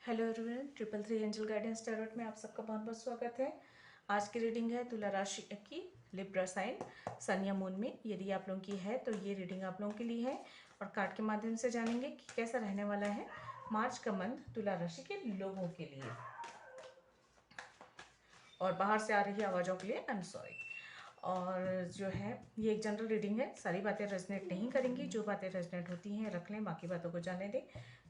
Hello everyone, 333 angel guidance tarot में आप सबका बहुत बहुत स्वागत है। आज की रीडिंग है तुला राशि की लिब्रा साइन सन या मून में। यदि आप लोगों की है तो ये रीडिंग आप लोगों के लिए है और कार्ड के माध्यम से जानेंगे कि कैसा रहने वाला है मार्च का मंथ तुला राशि के लोगों के लिए। और बाहर से आ रही आवाज़ों के लिए आई एम सॉरी। और जो है ये एक जनरल रीडिंग है, सारी बातें रेजनेट नहीं करेंगी, जो बातें रेजनेट होती हैं रख लें, बाकी बातों को जाने दें।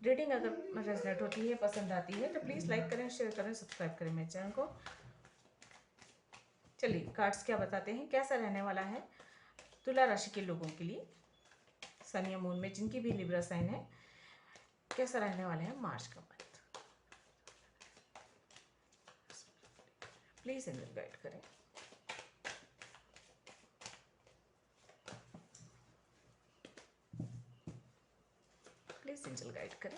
रीडिंग अगर रेजनेट होती है, पसंद आती है तो प्लीज़ लाइक करें, शेयर करें, सब्सक्राइब करें मेरे चैनल को। चलिए कार्ड्स क्या बताते हैं, कैसा रहने वाला है तुला राशि के लोगों के लिए सन या मून में, जिनकी भी लिब्रा साइन है, कैसा रहने वाला है मार्च का मंथ। प्लीज़ एंजल गाइड करें। प्लीज़ एंजल गाइड करें।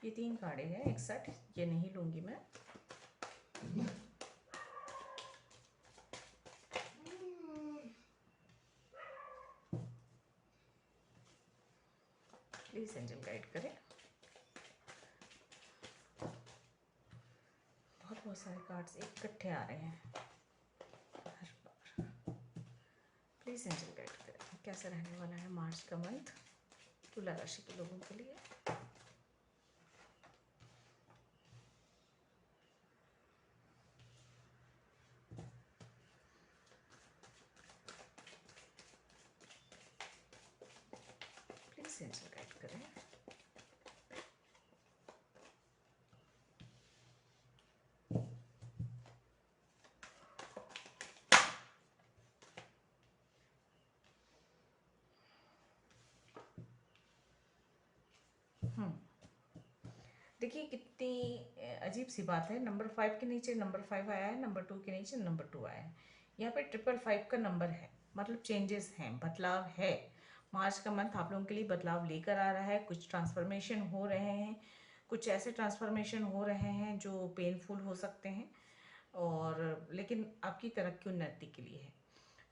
ये 3 कार्ड हैं एक साथ, ये नहीं लूंगी मैं। प्लीज एंजल गाइड करें। बहुत सारे कार्ड्स इकट्ठे आ रहे हैं हर बार। प्लीज एंजल गाइड करें, कैसा रहने वाला है मार्च का मंथ तुला राशि के लोगों के लिए। प्लीज एंजल गाइड करें। देखिए कितनी अजीब सी बात है, नंबर 5 के नीचे नंबर 5 आया है, नंबर 2 के नीचे नंबर 2 आया है। यहाँ पे 555 का नंबर है, मतलब चेंजेस हैं, बदलाव है। मार्च का मंथ आप लोगों के लिए बदलाव लेकर आ रहा है, कुछ ट्रांसफॉर्मेशन हो रहे हैं, कुछ ऐसे ट्रांसफॉर्मेशन हो रहे हैं जो पेनफुल हो सकते हैं और लेकिन आपकी तरक्की उन्नति के लिए है।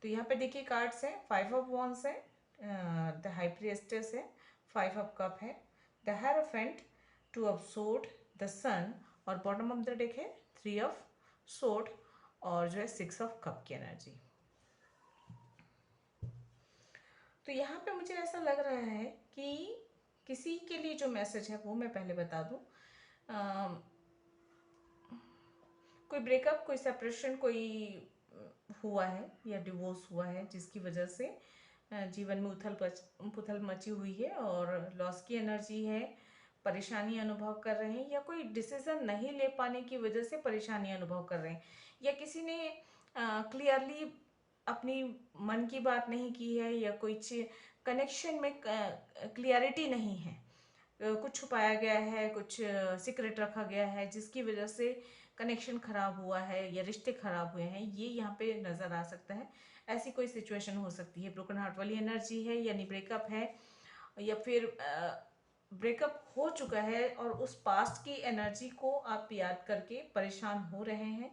तो यहाँ पे देखिए कार्ड्स हैं, 5 ऑफ वॉन्ड्स है, द हाई प्रिएस्टेस है, 5 ऑफ कप है, the hierophant, 2 of sword, the sun और बॉटम ऑफ द डेक है 3 ऑफ सोर्ड और जो है 6 ऑफ कप की एनर्जी। तो यहाँ पे मुझे ऐसा लग रहा है कि किसी के लिए जो मैसेज है वो मैं पहले बता दूँ। कोई ब्रेकअप, कोई सेपरेशन, कोई हुआ है या डिवोर्स हुआ है जिसकी वजह से जीवन में उथल पुथल मची हुई है और लॉस की एनर्जी है, परेशानी अनुभव कर रहे हैं या कोई डिसीजन नहीं ले पाने की वजह से परेशानी अनुभव कर रहे हैं या किसी ने क्लियरली अपनी मन की बात नहीं की है या कुछ कनेक्शन में क्लियरिटी नहीं है, कुछ छुपाया गया है, कुछ सीक्रेट रखा गया है जिसकी वजह से कनेक्शन खराब हुआ है या रिश्ते खराब हुए हैं, ये यहाँ पे नज़र आ सकता है। ऐसी कोई सिचुएशन हो सकती है, ब्रोकन हार्ट वाली एनर्जी है, यानी ब्रेकअप है या फिर ब्रेकअप हो चुका है और उस पास्ट की एनर्जी को आप याद करके परेशान हो रहे हैं,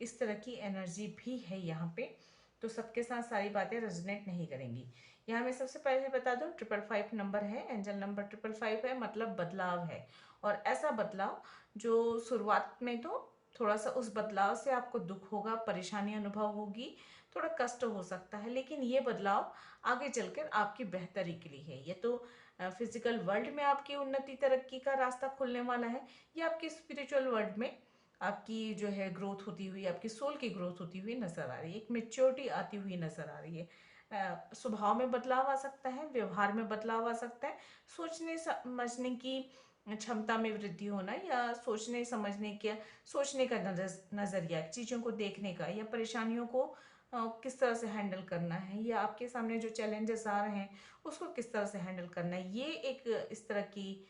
इस तरह की एनर्जी भी है यहाँ पे। तो सबके साथ सारी बातें रेजोनेट नहीं करेंगी। यहाँ मैं सबसे पहले बता दूं 555 नंबर है, एंजल नंबर 555 है, मतलब बदलाव है। और ऐसा बदलाव जो शुरुआत में तो थोड़ा सा उस बदलाव से आपको दुख होगा, परेशानी अनुभव होगी, थोड़ा कष्ट हो सकता है, लेकिन ये बदलाव आगे चलकर आपकी बेहतरी के लिए है। ये तो फिजिकल वर्ल्ड में आपकी उन्नति तरक्की का रास्ता खुलने वाला है, या आपकी स्पिरिचुअल वर्ल्ड में आपकी जो है ग्रोथ होती हुई, आपकी सोल की ग्रोथ होती हुई नजर आ रही है, एक मेच्योरिटी आती हुई नजर आ रही है। स्वभाव में बदलाव आ सकता है, व्यवहार में बदलाव आ सकता है, सोचने समझने की क्षमता में वृद्धि होना या सोचने का नजरिया, चीज़ों को देखने का या परेशानियों को किस तरह से हैंडल करना है या आपके सामने जो चैलेंजेस आ रहे हैं उसको किस तरह से हैंडल करना है, ये एक इस तरह की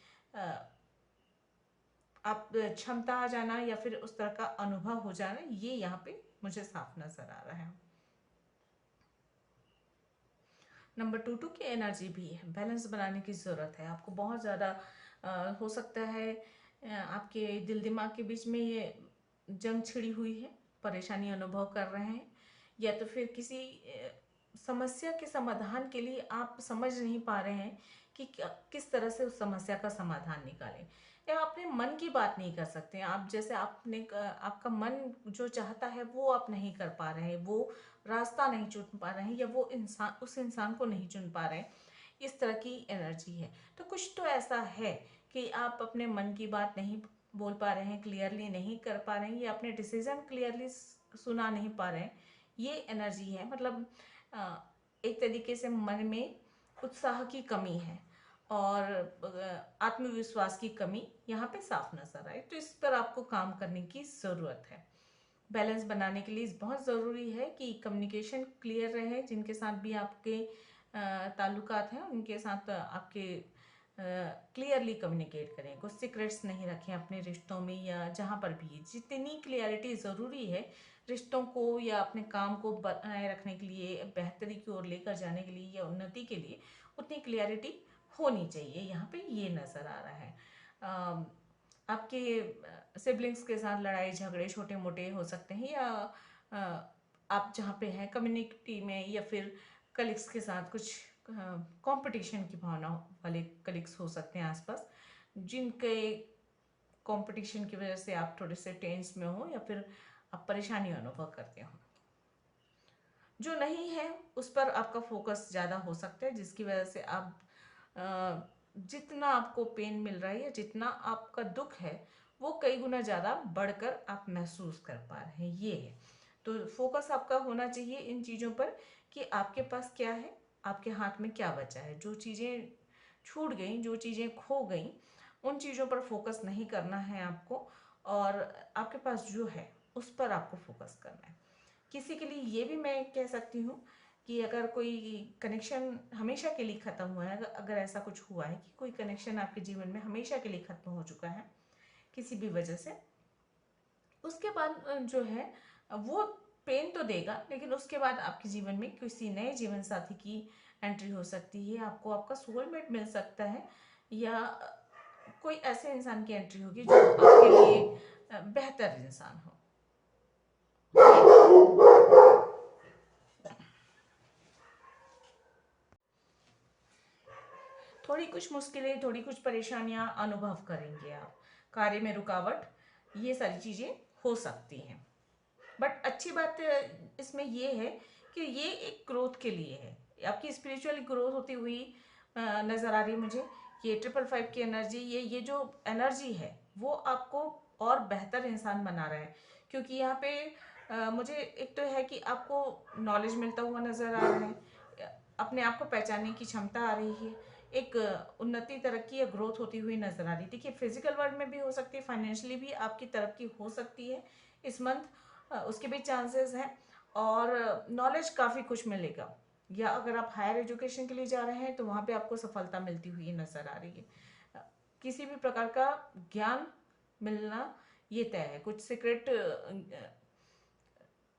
आप क्षमता आ जाना या फिर उस तरह का अनुभव हो जाना, ये यहाँ पे मुझे साफ नजर आ रहा है। नंबर 2 की एनर्जी भी है, बैलेंस बनाने की ज़रूरत है आपको बहुत ज़्यादा। हो सकता है आपके दिल दिमाग के बीच में ये जंग छिड़ी हुई है, परेशानी अनुभव कर रहे हैं, या तो फिर किसी समस्या के समाधान के लिए आप समझ नहीं पा रहे हैं कि किस तरह से उस समस्या का समाधान निकालें, या अपने मन की बात नहीं कर सकते आप। जैसे आपका मन जो चाहता है वो आप नहीं कर पा रहे हैं, वो रास्ता नहीं चुन पा रहे हैं, या वो इंसान उस इंसान को नहीं चुन पा रहे हैं, इस तरह की एनर्जी है। तो कुछ तो ऐसा है कि आप अपने मन की बात नहीं बोल पा रहे हैं, क्लियरली नहीं कर पा रहे हैं, या अपने डिसीजन क्लियरली सुना नहीं पा रहे हैं। ये एनर्जी है, मतलब एक तरीके से मन में उत्साह की कमी है और आत्मविश्वास की कमी यहाँ पे साफ नजर आए। तो इस पर आपको काम करने की ज़रूरत है। बैलेंस बनाने के लिए बहुत ज़रूरी है कि कम्युनिकेशन क्लियर रहे, जिनके साथ भी आपके ताल्लुकात हैं उनके साथ आपके क्लियरली कम्युनिकेट करें। कुछ सीक्रेट्स नहीं रखें अपने रिश्तों में या जहाँ पर भी। जितनी क्लियरिटी ज़रूरी है रिश्तों को या अपने काम को बनाए रखने के लिए, बेहतरी की ओर लेकर जाने के लिए या उन्नति के लिए, उतनी क्लियरिटी होनी चाहिए। यहाँ पे ये नज़र आ रहा है। आपके सिबलिंग्स के साथ लड़ाई झगड़े छोटे मोटे हो सकते हैं, या आप जहाँ पे हैं कम्युनिटी में, या फिर कलीग्स के साथ कुछ कंपटीशन की भावना वाले कलीग्स हो सकते हैं आसपास, जिनके कंपटीशन की वजह से आप थोड़े से टेंस में हो या फिर आप परेशानी अनुभव करते हो। जो नहीं है उस पर आपका फोकस ज़्यादा हो सकता है, जिसकी वजह से आप जितना आपको पेन मिल रहा है या जितना आपका दुख है वो कई गुना ज़्यादा बढ़कर आप महसूस कर पा रहे हैं। ये है, तो फोकस आपका होना चाहिए इन चीज़ों पर कि आपके पास क्या है, आपके हाथ में क्या बचा है। जो चीज़ें छूट गई, जो चीज़ें खो गई, उन चीज़ों पर फोकस नहीं करना है आपको, और आपके पास जो है उस पर आपको फोकस करना है। किसी के लिए ये भी मैं कह सकती हूँ कि अगर कोई कनेक्शन हमेशा के लिए ख़त्म हुआ है, अगर ऐसा कुछ हुआ है कि कोई कनेक्शन आपके जीवन में हमेशा के लिए ख़त्म हो चुका है किसी भी वजह से, उसके बाद जो है वो पेन तो देगा, लेकिन उसके बाद आपके जीवन में किसी नए जीवन साथी की एंट्री हो सकती है, आपको आपका सोलमेट मिल सकता है, या कोई ऐसे इंसान की एंट्री होगी जो आपके लिए बेहतर इंसान हो। थोड़ी कुछ मुश्किलें, थोड़ी कुछ परेशानियां अनुभव करेंगे आप, कार्य में रुकावट, ये सारी चीज़ें हो सकती हैं। बट अच्छी बात इसमें ये है कि ये एक ग्रोथ के लिए है, आपकी स्पिरिचुअल ग्रोथ होती हुई नज़र आ रही है मुझे। ये 555 की एनर्जी, ये जो एनर्जी है वो आपको और बेहतर इंसान बना रहा है, क्योंकि यहाँ पे मुझे एक तो है कि आपको नॉलेज मिलता हुआ नज़र आ रहा है, अपने आप को पहचानने की क्षमता आ रही है, एक उन्नति तरक्की या ग्रोथ होती हुई नजर आ रही है। देखिए फिजिकल वर्ल्ड में भी हो सकती है, फाइनेंशियली भी आपकी तरक्की हो सकती है इस मंथ, उसके भी चांसेस हैं, और नॉलेज काफ़ी कुछ मिलेगा। या अगर आप हायर एजुकेशन के लिए जा रहे हैं तो वहाँ पे आपको सफलता मिलती हुई नजर आ रही है। किसी भी प्रकार का ज्ञान मिलना ये तय है। कुछ सीक्रेट,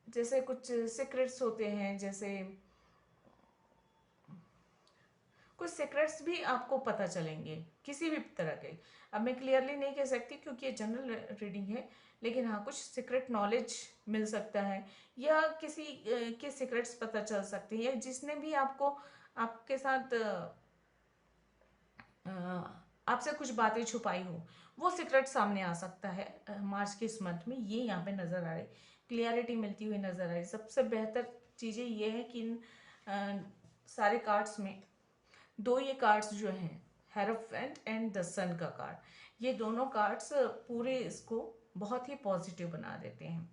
जैसे कुछ सीक्रेट्स होते हैं, जैसे कुछ सीक्रेट्स भी आपको पता चलेंगे किसी भी तरह के। अब मैं क्लियरली नहीं कह सकती क्योंकि ये जनरल रीडिंग है, लेकिन हाँ कुछ सीक्रेट नॉलेज मिल सकता है, या किसी के सीक्रेट्स पता चल सकते हैं, या जिसने भी आपको आपके साथ आपसे कुछ बातें छुपाई हो वो सीक्रेट सामने आ सकता है मार्च के इस मंथ में। ये यहाँ पे नज़र आ रही, क्लियरिटी मिलती हुई नज़र आ रही। सबसे बेहतर चीज़ें ये है कि इन सारे कार्ड्स में दो ये कार्ड्स जो हैं, हेरोफेंट एंड द सन का कार्ड, ये दोनों कार्ड्स पूरे इसको बहुत ही पॉजिटिव बना देते हैं।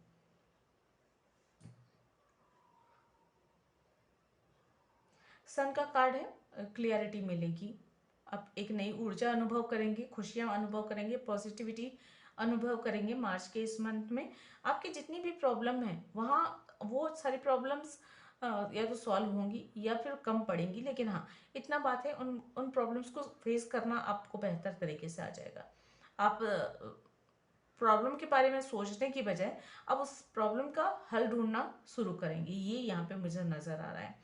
सन का कार्ड है, क्लियरिटी मिलेगी, आप एक नई ऊर्जा अनुभव करेंगे, खुशियां अनुभव करेंगे, पॉजिटिविटी अनुभव करेंगे मार्च के इस मंथ में। आपकी जितनी भी प्रॉब्लम है वहाँ वो सारी प्रॉब्लम्स या तो सॉल्व होंगी या फिर कम पड़ेंगी, लेकिन हाँ इतना बात है उन प्रॉब्लम्स को फेस करना आपको बेहतर तरीके से आ जाएगा। आप प्रॉब्लम के बारे में सोचने की बजाय अब उस प्रॉब्लम का हल ढूंढना शुरू करेंगे, ये यहाँ पे मुझे नज़र आ रहा है।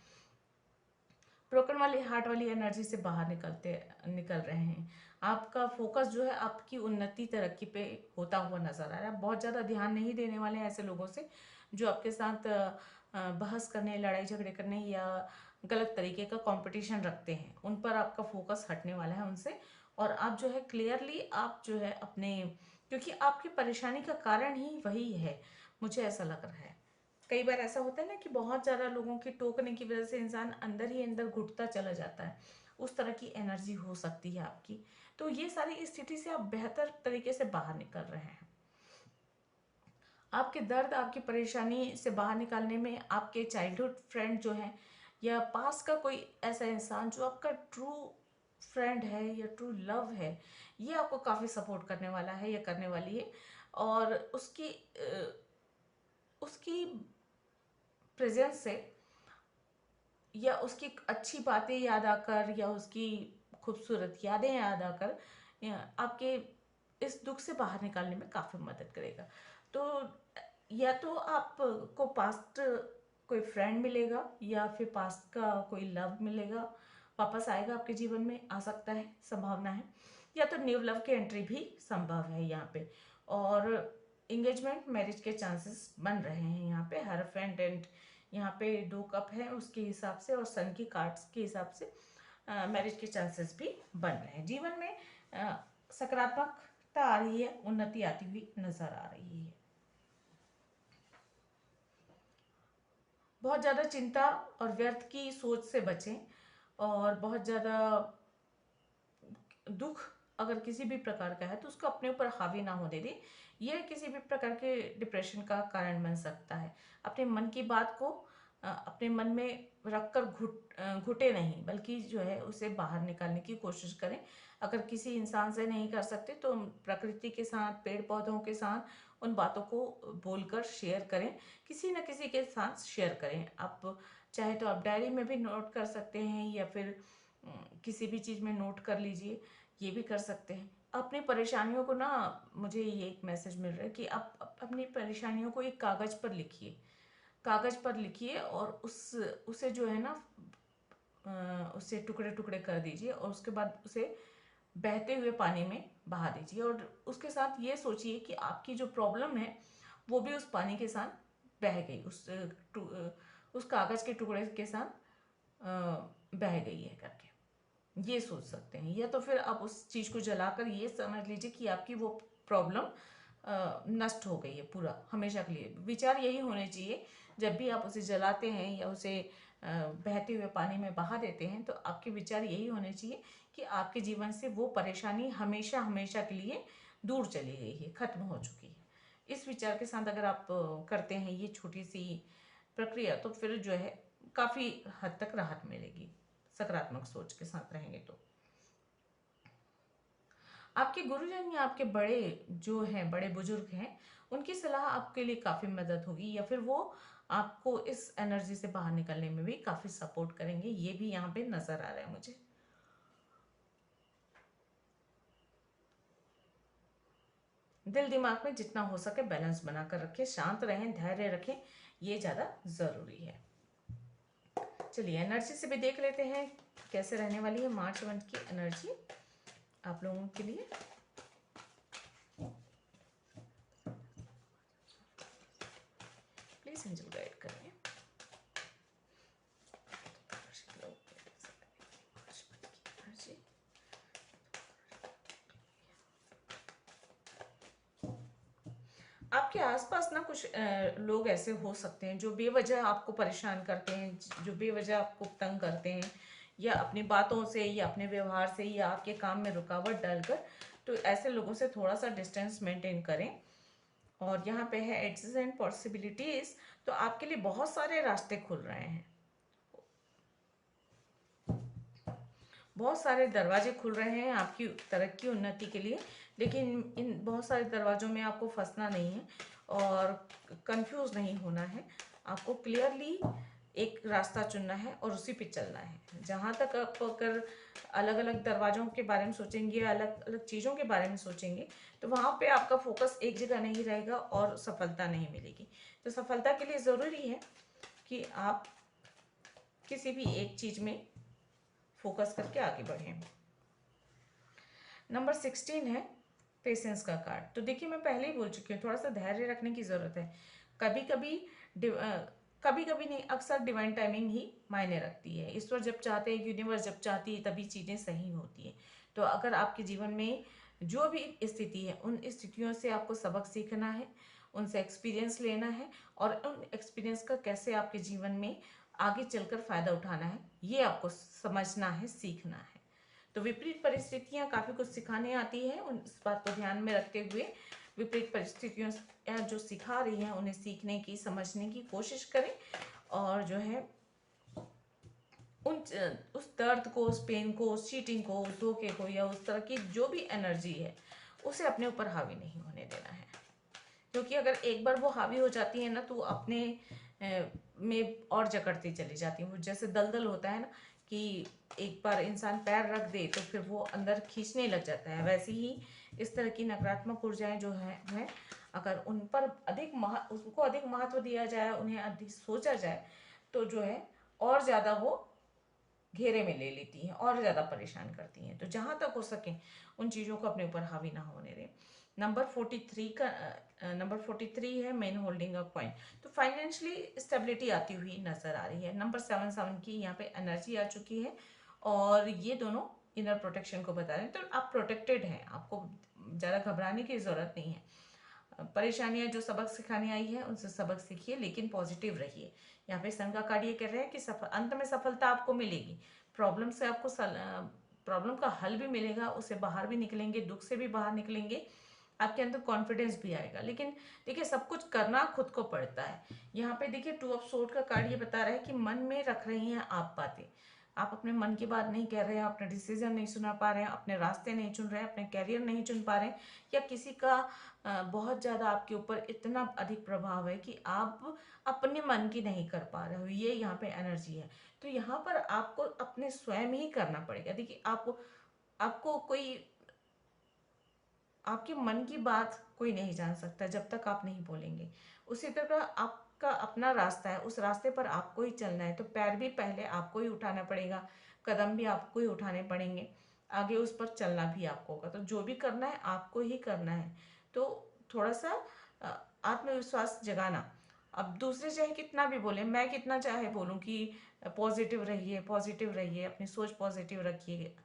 ब्रोकन वाली हार्ट वाली एनर्जी से बाहर निकल रहे हैं। आपका फोकस जो है आपकी उन्नति तरक्की पे होता हुआ नजर आ रहा है। बहुत ज़्यादा ध्यान नहीं देने वाले हैं ऐसे लोगों से जो आपके साथ बहस करने, लड़ाई झगड़े करने या गलत तरीके का कंपटीशन रखते हैं, उन पर आपका फोकस हटने वाला है उनसे। और आप जो है क्लियरली आप जो है अपने, क्योंकि आपकी परेशानी का कारण ही वही है, मुझे ऐसा लग रहा है। कई बार ऐसा होता है ना कि बहुत ज़्यादा लोगों के टोकने की वजह से इंसान अंदर ही अंदर घुटता चला जाता है, उस तरह की एनर्जी हो सकती है आपकी। तो ये सारी स्थिति से आप बेहतर तरीके से बाहर निकल रहे हैं। आपके दर्द, आपकी परेशानी से बाहर निकालने में आपके चाइल्डहुड फ्रेंड जो हैं, या पास का कोई ऐसा इंसान जो आपका ट्रू फ्रेंड है या ट्रू लव है, ये आपको काफ़ी सपोर्ट करने वाला है या करने वाली है। और उसकी प्रेजेंस से या उसकी अच्छी बातें याद आकर या उसकी खूबसूरत यादें याद आकर आपके इस दुख से बाहर निकालने में काफ़ी मदद करेगा। तो या तो आपको पास्ट कोई फ्रेंड मिलेगा या फिर पास्ट का कोई लव मिलेगा, वापस आएगा आपके जीवन में, आ सकता है, संभावना है। या तो न्यू लव की एंट्री भी संभव है यहाँ पे। और इंगेजमेंट, मैरिज के चांसेस बन रहे हैं यहाँ पे। हर फ्रेंड एंड यहाँ पे 2 कप है उसके हिसाब से और सन की कार्ड्स के हिसाब से मैरिज के चांसेस भी बन रहे हैं। जीवन में सकारात्मकता आ रही है, उन्नति आती हुई नजर आ रही है। बहुत ज़्यादा चिंता और व्यर्थ की सोच से बचें, और बहुत ज़्यादा दुख अगर किसी भी प्रकार का है तो उसको अपने ऊपर हावी ना होने दें। यह किसी भी प्रकार के डिप्रेशन का कारण बन सकता है। अपने मन की बात को अपने मन में रखकर घुटे नहीं, बल्कि जो है उसे बाहर निकालने की कोशिश करें। अगर किसी इंसान से नहीं कर सकते तो प्रकृति के साथ, पेड़ पौधों के साथ उन बातों को बोलकर शेयर करें, किसी न किसी के साथ शेयर करें। आप चाहे तो आप डायरी में भी नोट कर सकते हैं या फिर किसी भी चीज़ में नोट कर लीजिए, ये भी कर सकते हैं। अपनी परेशानियों को ना, मुझे ये एक मैसेज मिल रहा है कि आप अपनी परेशानियों को एक कागज़ पर लिखिए, कागज़ पर लिखिए और उसे जो है ना उसे टुकड़े टुकड़े कर दीजिए और उसके बाद उसे बहते हुए पानी में बहा दीजिए। और उसके साथ ये सोचिए कि आपकी जो प्रॉब्लम है वो भी उस पानी के साथ बह गई, उस कागज़ के टुकड़े के साथ बह गई है करके ये सोच सकते हैं। या तो फिर आप उस चीज़ को जलाकर ये समझ लीजिए कि आपकी वो प्रॉब्लम नष्ट हो गई है पूरा, हमेशा के लिए। विचार यही होने चाहिए जब भी आप उसे जलाते हैं या उसे बहते हुए पानी में बहा देते हैं, तो आपके विचार यही होने चाहिए कि आपके जीवन से वो परेशानी हमेशा हमेशा के लिए दूर चली गई है, खत्म हो चुकी है। इस विचार के साथ अगर आप करते हैं ये छोटी सी प्रक्रिया, तो फिर जो है काफ़ी हद तक राहत मिलेगी, सकारात्मक सोच के साथ रहेंगे तो। आपके गुरुजन या आपके बड़े जो हैं, बड़े बुजुर्ग हैं, उनकी सलाह आपके लिए काफ़ी मदद होगी, या फिर वो आपको इस एनर्जी से बाहर निकलने में भी काफ़ी सपोर्ट करेंगे, ये भी यहाँ पे नज़र आ रहा है मुझे। दिल दिमाग में जितना हो सके बैलेंस बनाकर रखें, शांत रहें, धैर्य रखें, ये ज़्यादा ज़रूरी है। चलिए एनर्जी से भी देख लेते हैं कैसे रहने वाली है मार्च मंथ की एनर्जी आप लोगों के लिए। प्लीज एंजल गाइड करिए। आपके आसपास ना कुछ लोग ऐसे हो सकते हैं जो बेवजह आपको परेशान करते हैं, जो बेवजह आपको तंग करते हैं, या अपनी बातों से या अपने व्यवहार से या आपके काम में रुकावट डालकर। तो ऐसे लोगों से थोड़ा सा डिस्टेंस मेंटेन करें। और यहाँ पे है एड्स एंड पॉसिबिलिटीज, तो आपके लिए बहुत सारे रास्ते खुल रहे हैं, बहुत सारे दरवाजे खुल रहे हैं आपकी तरक्की उन्नति के लिए। लेकिन इन बहुत सारे दरवाजों में आपको फंसना नहीं है और कंफ्यूज नहीं होना है। आपको क्लियरली एक रास्ता चुनना है और उसी पे चलना है। जहाँ तक आप अगर अलग अलग दरवाजों के बारे में सोचेंगे, अलग अलग चीज़ों के बारे में सोचेंगे, तो वहाँ पे आपका फोकस एक जगह नहीं रहेगा और सफलता नहीं मिलेगी। तो सफलता के लिए ज़रूरी है कि आप किसी भी एक चीज़ में फोकस करके आगे बढ़ें। नंबर 16 है पेशेंस का कार्ड। तो देखिए मैं पहले ही बोल चुकी हूँ, थोड़ा सा धैर्य रखने की ज़रूरत है। कभी कभी कभी कभी नहीं, अक्सर डिवाइन टाइमिंग ही मायने रखती है। ईश्वर जब चाहते हैं, यूनिवर्स जब चाहती है, तभी चीज़ें सही होती हैं। तो अगर आपके जीवन में जो भी स्थिति है, उन स्थितियों से आपको सबक सीखना है, उनसे एक्सपीरियंस लेना है, और उन एक्सपीरियंस का कैसे आपके जीवन में आगे चलकर फ़ायदा उठाना है, ये आपको समझना है, सीखना है। तो विपरीत परिस्थितियाँ काफ़ी कुछ सिखाने आती है, उन इस बात को ध्यान में रखते हुए विपरीत परिस्थितियों जो सिखा रही हैं उन्हें सीखने की, समझने की कोशिश करें, और जो है उस दर्द को, उस पेन को, उस चीटिंग को, उस धोखे को, या उस तरह की जो भी एनर्जी है उसे अपने ऊपर हावी नहीं होने देना है। क्योंकि अगर एक बार वो हावी हो जाती है ना, तो अपने में और जकड़ती चली जाती है। वो जैसे दलदल होता है ना, कि एक बार इंसान पैर रख दे तो फिर वो अंदर खींचने लग जाता है, वैसे ही इस तरह की नकारात्मक ऊर्जाएं जो है अगर उन पर उसको अधिक महत्व दिया जाए, उन्हें अधिक सोचा जाए, तो जो है और ज़्यादा वो घेरे में ले लेती हैं और ज़्यादा परेशान करती हैं। तो जहाँ तक हो सके उन चीज़ों को अपने ऊपर हावी ना होने दें। नंबर 43 है मेन होल्डिंग अ कॉइन। तो फाइनेंशियली स्टेबिलिटी आती हुई नजर आ रही है। नंबर 7 की यहाँ पे एनर्जी आ चुकी है, और ये दोनों इनर प्रोटेक्शन को बता रहे हैं। तो आप प्रोटेक्टेड हैं, आपको ज़्यादा घबराने की ज़रूरत नहीं है। परेशानियां जो सबक सिखाने आई है उनसे सबक सीखिए, लेकिन पॉजिटिव रहिए। यहाँ पे सन का कार्ड ये कह रहे हैं कि अंत में सफलता आपको मिलेगी। प्रॉब्लम से आपको प्रॉब्लम का हल भी मिलेगा, उससे बाहर भी निकलेंगे, दुख से भी बाहर निकलेंगे, आपके अंदर कॉन्फिडेंस भी आएगा। लेकिन देखिए, सब कुछ करना खुद को पड़ता है। यहाँ पे देखिए 2 ऑफ सोर्ड का कार्ड ये बता रहा है कि मन में रख रही हैं आप बातें, आप अपने मन की बात नहीं कह रहे हैं, अपने डिसीजन नहीं सुना पा रहे हैं, अपने रास्ते नहीं चुन रहे हैं, अपने कैरियर नहीं चुन पा रहे हैं, या किसी का बहुत ज़्यादा आपके ऊपर इतना अधिक प्रभाव है कि आप अपने मन की नहीं कर पा रहे हो, ये यहाँ पे एनर्जी है। तो यहाँ पर आपको अपने स्वयं ही करना पड़ेगा। देखिए, आपको कोई आपके मन की बात कोई नहीं जान सकता जब तक आप नहीं बोलेंगे। उसी तरह आपका अपना रास्ता है, उस रास्ते पर आपको ही चलना है। तो पैर भी पहले आपको ही उठाना पड़ेगा, कदम भी आपको ही उठाने पड़ेंगे, आगे उस पर चलना भी आपको होगा। तो जो भी करना है आपको ही करना है। तो थोड़ा सा आत्मविश्वास जगाना। अब दूसरे चाहे कितना भी बोले, मैं कितना चाहे बोलूं कि पॉजिटिव रहिए, पॉजिटिव रहिए, अपनी सोच पॉजिटिव रखिए,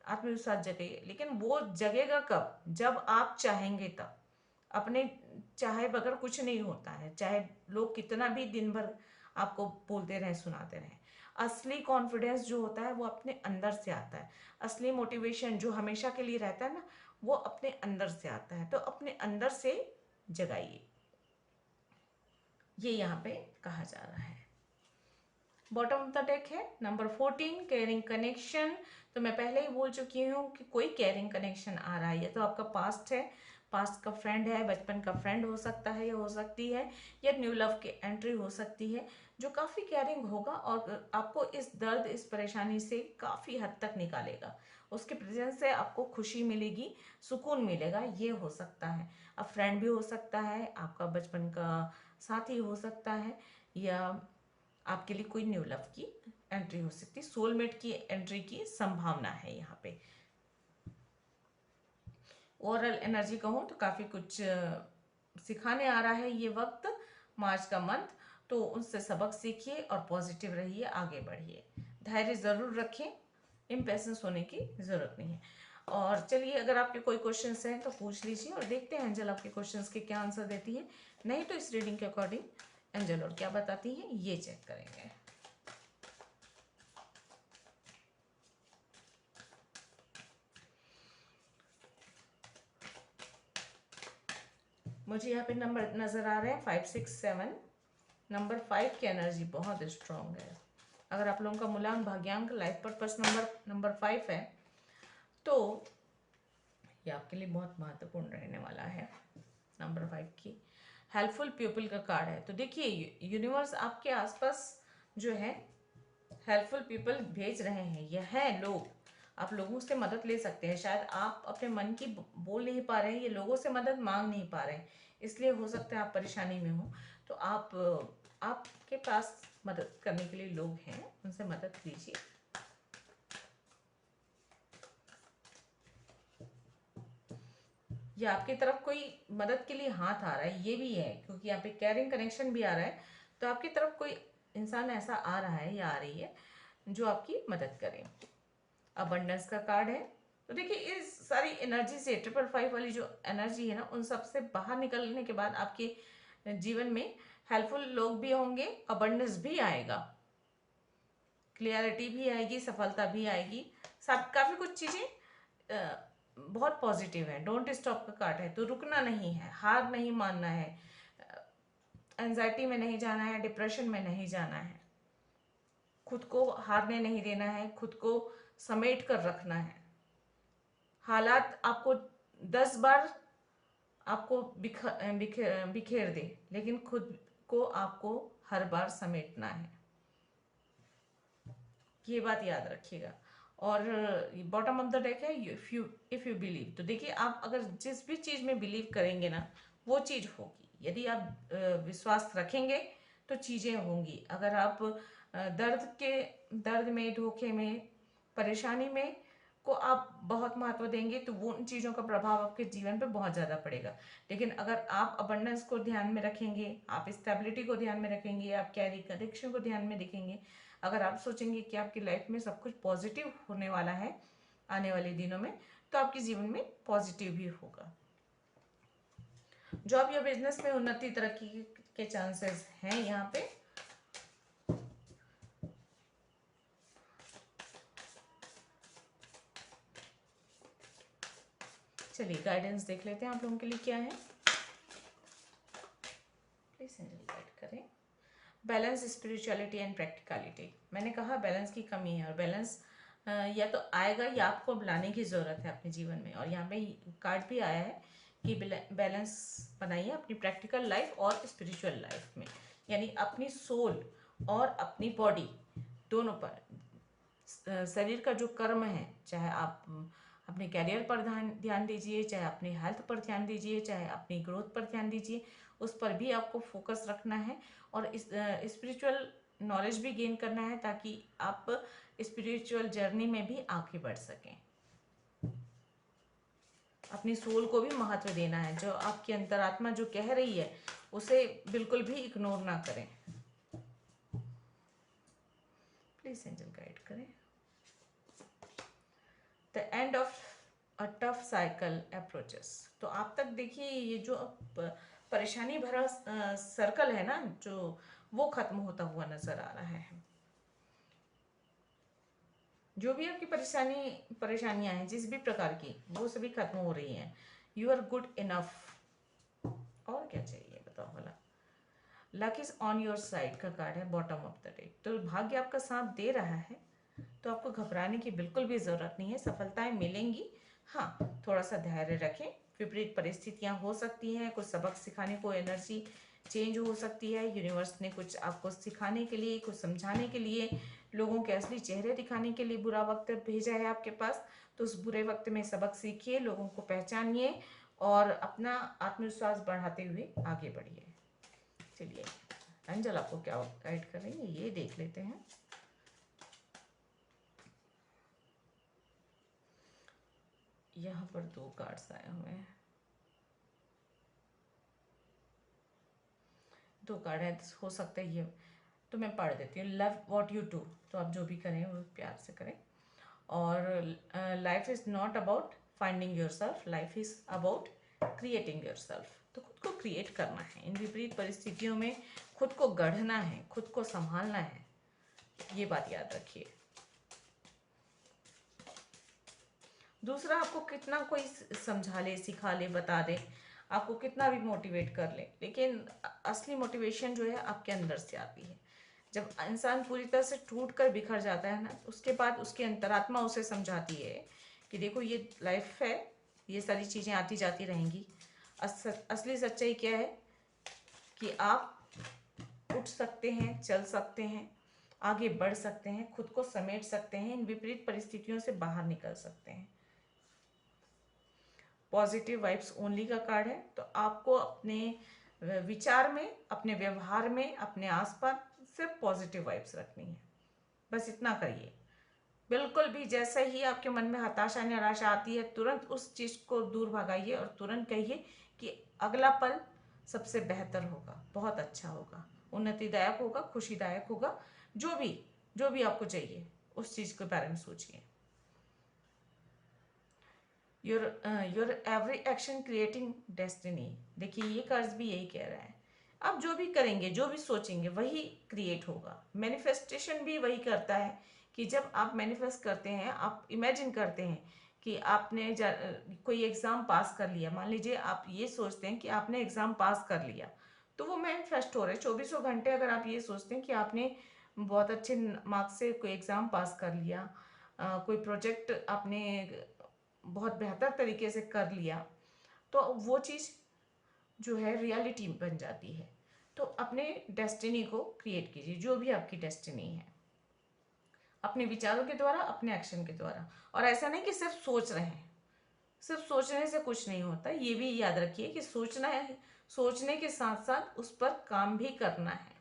आत्मविश्वास जगेगा, लेकिन वो जगेगा कब? जब आप चाहेंगे तब। अपने चाहे बगैर कुछ नहीं होता है, चाहे लोग कितना भी दिन भर आपको बोलते रहे, सुनाते रहे। असली कॉन्फिडेंस जो होता है वो अपने अंदर से आता है। असली मोटिवेशन जो हमेशा के लिए रहता है ना, वो अपने अंदर से आता है। तो अपने अंदर से जगाइए, ये यहाँ पे कहा जा रहा है। बॉटम ऑफ द डेक है नंबर 14, केयरिंग कनेक्शन। तो मैं पहले ही बोल चुकी हूँ कि कोई केयरिंग कनेक्शन आ रहा है, ये तो आपका पास्ट है, पास्ट का फ्रेंड है, बचपन का फ्रेंड हो सकता है या हो सकती है, या न्यू लव की एंट्री हो सकती है, जो काफ़ी केयरिंग होगा और आपको इस दर्द, इस परेशानी से काफ़ी हद तक निकालेगा। उसके प्रेजेंस से आपको खुशी मिलेगी, सुकून मिलेगा, ये हो सकता है। अब फ्रेंड भी हो सकता है, आपका बचपन का साथी हो सकता है, या आपके लिए कोई न्यू लव की एंट्री हो सकती है, सोलमेट की एंट्री की संभावना है यहाँ पे। ओवरऑल एनर्जी कहूँ तो काफ़ी कुछ सिखाने आ रहा है ये वक्त, मार्च का मंथ। तो उनसे सबक सीखिए और पॉजिटिव रहिए, आगे बढ़िए, धैर्य ज़रूर रखें, इम्पेशेंस होने की ज़रूरत नहीं है। और चलिए, अगर आपके कोई क्वेश्चंस हैं तो पूछ लीजिए, और देखते हैं एंजल आपके क्वेश्चंस के क्या आंसर देती है। नहीं तो इस रीडिंग के अकॉर्डिंग एंजल और क्या बताती हैं ये चेक करेंगे। मुझे यहाँ पे नंबर नज़र आ रहे हैं 5, 6, 7। नंबर 5 की एनर्जी बहुत स्ट्रांग है। अगर आप लोगों का मूलांक, भाग्यांक, लाइफ पर्पस नंबर 5 है, तो ये आपके लिए बहुत महत्वपूर्ण रहने वाला है। नंबर 5 की हेल्पफुल पीपल का कार्ड है। तो देखिए, यूनिवर्स आपके आसपास जो है हेल्पफुल पीपल भेज रहे हैं। यह है लोग, आप लोगों से मदद ले सकते हैं। शायद आप अपने मन की बोल नहीं पा रहे हैं, ये लोगों से मदद मांग नहीं पा रहे हैं, इसलिए हो सकता है आप परेशानी में हो। तो आपके पास मदद करने के लिए लोग हैं, उनसे मदद लीजिए। या आपकी तरफ कोई मदद के लिए हाथ आ रहा है, ये भी है, क्योंकि यहाँ पे कैरिंग कनेक्शन भी आ रहा है। तो आपकी तरफ कोई इंसान ऐसा आ रहा है या आ रही है जो आपकी मदद करे। अबंडेंस का कार्ड है। तो देखिए इस सारी एनर्जी से 555 वाली जो एनर्जी है ना, उन सब से बाहर निकलने के बाद आपके जीवन में हेल्पफुल लोग भी होंगे, अबंडेंस भी आएगा, क्लियरिटी भी आएगी, सफलता भी आएगी। सब काफ़ी कुछ चीज़ें बहुत पॉजिटिव है। डोंट स्टॉप का कार्ड है, तो रुकना नहीं है, हार नहीं मानना है, एंजाइटी में नहीं जाना है, डिप्रेशन में नहीं जाना है, खुद को हारने नहीं देना है, खुद को समेट कर रखना है। हालात आपको 10 बार आपको बिखेर दे, लेकिन खुद को आपको हर बार समेटना है, ये बात याद रखिएगा। और बॉटम ऑफ द डेक है इफ यू बिलीव। तो देखिए आप अगर जिस भी चीज़ में बिलीव करेंगे ना, वो चीज़ होगी। यदि आप विश्वास रखेंगे तो चीज़ें होंगी। अगर आप दर्द में, धोखे में, परेशानी में को आप बहुत महत्व देंगे तो वो उन चीज़ों का प्रभाव आपके जीवन पे बहुत ज़्यादा पड़ेगा। लेकिन अगर आप अबंडेंस को ध्यान में रखेंगे, आप स्टेबिलिटी को ध्यान में रखेंगे, आप कैरी करेक्शन को ध्यान में रखेंगे, अगर आप सोचेंगे कि आपकी लाइफ में सब कुछ पॉजिटिव होने वाला है आने वाले दिनों में, तो आपके जीवन में पॉजिटिव भी होगा। जॉब या बिजनेस में उन्नति, तरक्की के चांसेस हैं यहाँ पे। चलिए गाइडेंस देख लेते हैं आप लोगों के लिए क्या है। प्लीज गाइड करें। Balance, spirituality and practicality. मैंने कहा बैलेंस की कमी है, और बैलेंस या तो आएगा या आपको लाने की ज़रूरत है अपने जीवन में। और यहाँ पे कार्ड भी आया है कि बैलेंस बनाइए अपनी प्रैक्टिकल लाइफ और स्पिरिचुअल लाइफ में, यानी अपनी सोल और अपनी बॉडी दोनों पर। शरीर का जो कर्म है, चाहे आप अपने कैरियर पर ध्यान दीजिए, चाहे अपनी हेल्थ पर ध्यान दीजिए, चाहे अपनी ग्रोथ पर ध्यान दीजिए, उस पर भी आपको फोकस रखना है। और इस स्पिरिचुअल नॉलेज भी गेन करना है, ताकि आप स्पिरिचुअल जर्नी में भी आगे बढ़ सकें। अपनी सोल को भी महत्व देना है। जो आपकी अंतरात्मा जो कह रही है उसे बिल्कुल भी इग्नोर ना करें। प्लीज एंजल गाइड करें। The end of a tough cycle approaches. तो आप तक देखिए ये जो परेशानी भरा सर्कल है ना, जो वो खत्म होता हुआ नजर आ रहा है। जो भी आपकी परेशानियां हैं जिस भी प्रकार की, वो सभी खत्म हो रही हैं। You are good enough. और क्या चाहिए बताओ भला। Luck is on your side का कार्ड है बॉटम ऑफ द डेक। तो भाग्य आपका साथ दे रहा है, तो आपको घबराने की बिल्कुल भी ज़रूरत नहीं है, सफलताएं मिलेंगी। हाँ, थोड़ा सा धैर्य रखें। विपरीत परिस्थितियां हो सकती हैं, कुछ सबक सिखाने को एनर्जी चेंज हो सकती है। यूनिवर्स ने कुछ आपको सिखाने के लिए, कुछ समझाने के लिए, लोगों के असली चेहरे दिखाने के लिए बुरा वक्त भेजा है आपके पास। तो उस बुरे वक्त में सबक सीखिए, लोगों को पहचानिए और अपना आत्मविश्वास बढ़ाते हुए आगे बढ़िए। चलिए अंजल आपको क्या गाइड करेंगे ये देख लेते हैं। यहाँ पर 2 कार्ड्स आए हुए हैं, 2 कार्ड है, हो सकता है ये, तो मैं पढ़ देती हूँ। Love what you do. तो आप जो भी करें वो प्यार से करें। और life is not about finding your self, life is about creating your self. तो खुद को क्रिएट करना है, इन विपरीत परिस्थितियों में खुद को गढ़ना है, खुद को संभालना है, ये बात याद रखिए। दूसरा आपको कितना कोई समझा ले, सिखा ले, बता दे, आपको कितना भी मोटिवेट कर ले, लेकिन असली मोटिवेशन जो है आपके अंदर से आती है। जब इंसान पूरी तरह से टूट कर बिखर जाता है ना, उसके बाद उसकी अंतरात्मा उसे समझाती है कि देखो ये लाइफ है, ये सारी चीज़ें आती जाती रहेंगी। असली सच्चाई क्या है कि आप उठ सकते हैं, चल सकते हैं, आगे बढ़ सकते हैं, खुद को समेट सकते हैं, इन विपरीत परिस्थितियों से बाहर निकल सकते हैं। पॉजिटिव वाइब्स ओनली का कार्ड है। तो आपको अपने विचार में, अपने व्यवहार में, अपने आसपास सिर्फ पॉजिटिव वाइब्स रखनी है, बस इतना करिए। बिल्कुल भी जैसे ही आपके मन में हताशा, निराशा आती है, तुरंत उस चीज़ को दूर भगाइए और तुरंत कहिए कि अगला पल सबसे बेहतर होगा, बहुत अच्छा होगा, उन्नतिदायक होगा, खुशीदायक होगा। जो भी आपको चाहिए उस चीज़ के बारे में सोचिए। Your every action creating destiny. देखिए ये कार्ड्स भी यही कह रहा है, आप जो भी करेंगे, जो भी सोचेंगे, वही क्रिएट होगा। मैनिफेस्टेशन भी वही करता है कि जब आप मैनिफेस्ट करते हैं, आप इमेजिन करते हैं कि आपने कोई एग्ज़ाम पास कर लिया। मान लीजिए आप ये सोचते हैं कि आपने एग्ज़ाम पास कर लिया, तो वो मैनिफेस्ट हो रहा है। 24 घंटे अगर आप ये सोचते हैं कि आपने बहुत अच्छे मार्क्स से कोई एग्ज़ाम पास कर लिया, कोई प्रोजेक्ट आपने बहुत बेहतर तरीके से कर लिया, तो वो चीज़ जो है रियलिटी बन जाती है। तो अपने डेस्टिनी को क्रिएट कीजिए, जो भी आपकी डेस्टिनी है, अपने विचारों के द्वारा, अपने एक्शन के द्वारा। और ऐसा नहीं कि सिर्फ सोच रहे हैं, सिर्फ सोचने से कुछ नहीं होता। ये भी याद रखिए कि सोचना है, सोचने के साथ साथ उस पर काम भी करना है,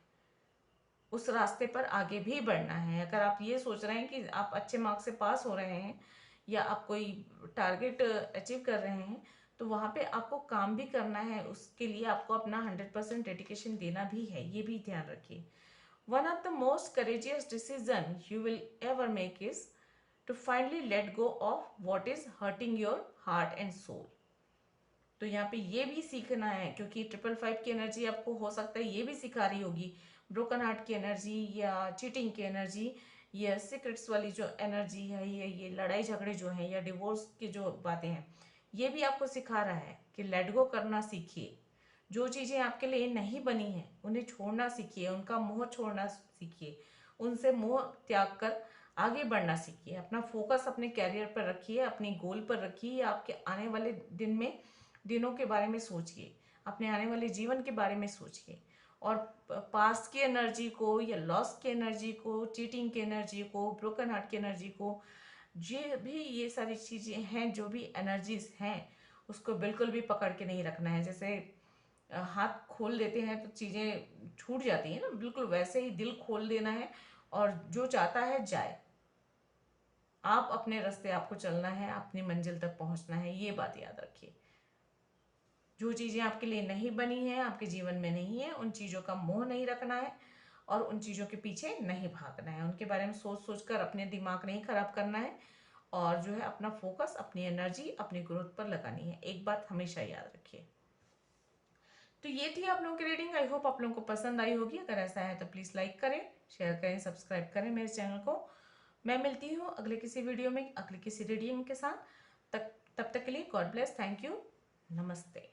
उस रास्ते पर आगे भी बढ़ना है। अगर आप ये सोच रहे हैं कि आप अच्छे मार्क्स से पास हो रहे हैं या आप कोई टारगेट अचीव कर रहे हैं, तो वहाँ पे आपको काम भी करना है। उसके लिए आपको अपना 100% डेडिकेशन देना भी है, ये भी ध्यान रखिए। One of the most courageous decision you will ever make is to finally let go of what is hurting your heart and soul. तो यहाँ पे ये भी सीखना है, क्योंकि 555 की एनर्जी आपको हो सकता है ये भी सिखा रही होगी, ब्रोकन हार्ट की एनर्जी या चीटिंग की एनर्जी या सीक्रेट्स वाली जो एनर्जी है, ये लड़ाई झगड़े जो हैं या डिवोर्स की जो बातें हैं, ये भी आपको सिखा रहा है कि लेट गो करना सीखिए। जो चीज़ें आपके लिए नहीं बनी हैं उन्हें छोड़ना सीखिए, उनका मोह छोड़ना सीखिए, उनसे मोह त्याग कर आगे बढ़ना सीखिए। अपना फोकस अपने कैरियर पर रखिए, अपने गोल पर रखिए। आपके आने वाले दिनों के बारे में सोचिए, अपने आने वाले जीवन के बारे में सोचिए। और पास्ट की एनर्जी को या लॉस की एनर्जी को, चीटिंग की एनर्जी को, ब्रोकन हार्ट की एनर्जी को, ये सारी चीज़ें हैं, जो भी एनर्जीज हैं, उसको बिल्कुल भी पकड़ के नहीं रखना है। जैसे हाथ खोल देते हैं तो चीज़ें छूट जाती हैं ना, बिल्कुल वैसे ही दिल खोल देना है और जो चाहता है जाए। आप अपने रास्ते, आपको चलना है, अपनी मंजिल तक पहुंचना है, ये बात याद रखिए। जो चीज़ें आपके लिए नहीं बनी हैं, आपके जीवन में नहीं है, उन चीज़ों का मोह नहीं रखना है और उन चीज़ों के पीछे नहीं भागना है। उनके बारे में सोच सोच कर अपने दिमाग नहीं खराब करना है और जो है अपना फोकस, अपनी एनर्जी, अपनी ग्रोथ पर लगानी है। एक बात हमेशा याद रखिए। तो ये थी आप लोगों की रीडिंग। आई होप आप लोगों को पसंद आई होगी। अगर ऐसा है तो प्लीज़ लाइक करें, शेयर करें, सब्सक्राइब करें मेरे चैनल को। मैं मिलती हूँ अगले किसी वीडियो में, अगले किसी रीडिंग के साथ। तब तक के लिए गॉड ब्लेस, थैंक यू, नमस्ते।